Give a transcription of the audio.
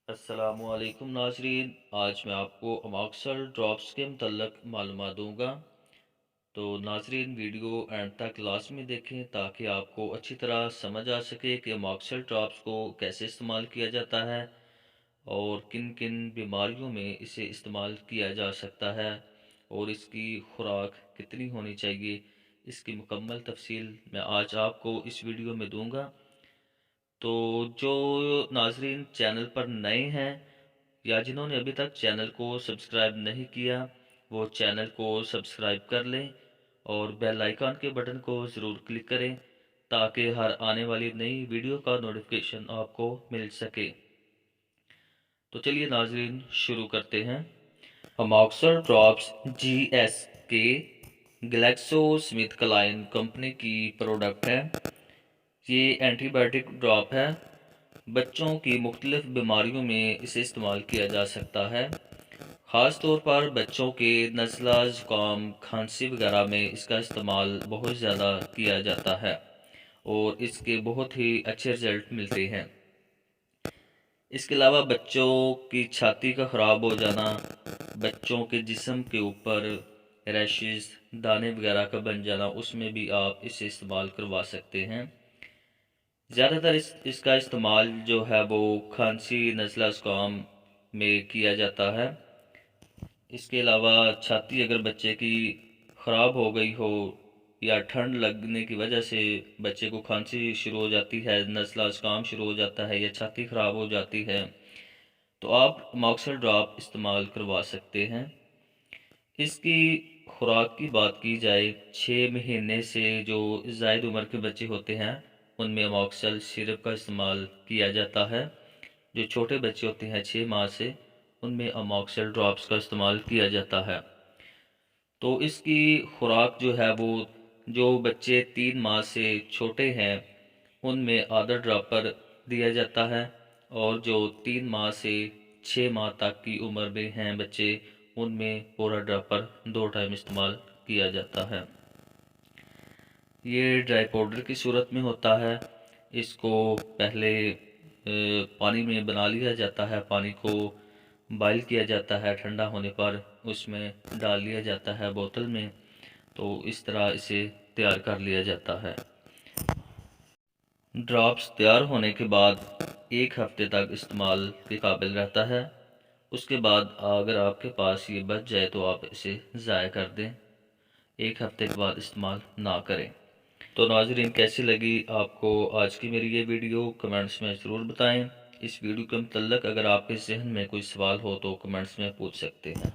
السلام علیکم ناظرین، آج میں آپ کو اماکسل ڈراپس کے متعلق معلومات دوں گا۔ تو ناظرین، ویڈیو اینڈ تک لازمی دیکھیں تاکہ آپ کو اچھی طرح سمجھ آ سکے کہ اماکسل ڈراپس کو کیسے استعمال کیا جاتا ہے اور کن کن بیماریوں میں اسے استعمال کیا جا سکتا ہے اور اس کی خوراک کتنی ہونی چاہیے۔ اس کی مکمل تفصیل میں آج آپ کو اس ویڈیو میں دوں گا۔ تو جو ناظرین چینل پر نئے ہیں یا جنہوں نے ابھی تک چینل کو سبسکرائب نہیں کیا، وہ چینل کو سبسکرائب کر لیں اور بیل آئیکن کے بٹن کو ضرور کلک کریں تاکہ ہر آنے والی نئی ویڈیو کا نوٹیفیکیشن آپ کو مل سکے۔ تو چلیے ناظرین شروع کرتے ہیں۔ اماکسل ڈراپس جی ایس کے گلیکسو سمتھ کلائن کمپنی کی پروڈکٹ ہے۔ یہ اینٹی بائیوٹک ڈراپ ہے۔ بچوں کی مختلف بیماریوں میں اسے استعمال کیا جا سکتا ہے۔ خاص طور پر بچوں کے نزلہ، زکام، کھانسی وغیرہ میں اس کا استعمال بہت زیادہ کیا جاتا ہے اور اس کے بہت ہی اچھے رزلٹ ملتے ہیں۔ اس کے علاوہ بچوں کی چھاتی کا خراب ہو جانا، بچوں کے جسم کے اوپر ریشز، دانے وغیرہ کا بن جانا، اس میں بھی آپ اسے استعمال کروا سکتے ہیں۔ زیادہ تر اس کا استعمال جو ہے وہ کھانسی، نزلہ، زکام میں کیا جاتا ہے۔ اس کے علاوہ چھاتی اگر بچے کی خراب ہو گئی ہو یا ٹھنڈ لگنے کی وجہ سے بچے کو کھانسی شروع ہو جاتی ہے، نزلہ، زکام شروع ہو جاتا ہے یا چھاتی خراب ہو جاتی ہے، تو آپ اماکسل ڈراپ استعمال کروا سکتے ہیں۔ اس کی خوراک کی بات کی جائے، 6 مہینے سے جو زائد عمر کے بچے ہوتے ہیں ان میں اماکسل سیرپ کا استعمال کیا جاتا ہے۔ جو چھوٹے بچے ہوتے ہیں 6 ماہ سے، ان میں اماکسل ڈراپس کا استعمال کیا جاتا ہے۔ تو اس کی خوراک جو ہے وہ جو بچے 3 ماہ سے چھوٹے ہیں ان میں آدھا ڈراپر دیا جاتا ہے، اور جو 3 ماہ سے 6 ماہ تک کی عمر میں ہیں بچے ان میں پورا ڈراپر 2 ٹائم استعمال کیا جاتا ہے۔ یہ ڈرائی پاؤڈر کی صورت میں ہوتا ہے۔ اس کو پہلے پانی میں بنا لیا جاتا ہے، پانی کو بائل کیا جاتا ہے، ٹھنڈا ہونے پر اس میں ڈال لیا جاتا ہے بوتل میں، تو اس طرح اسے تیار کر لیا جاتا ہے۔ ڈراپس تیار ہونے کے بعد 1 ہفتے تک استعمال کے قابل رہتا ہے۔ اس کے بعد اگر آپ کے پاس یہ بچ جائے تو آپ اسے ضائع کر دیں، 1 ہفتے کے بعد استعمال نہ کریں۔ تو ناظرین، کیسی لگی آپ کو آج کی میری یہ ویڈیو؟ کمنٹس میں ضرور بتائیں۔ اس ویڈیو کے متعلق اگر آپ کے ذہن میں کوئی سوال ہو تو کمنٹس میں پوچھ سکتے ہیں۔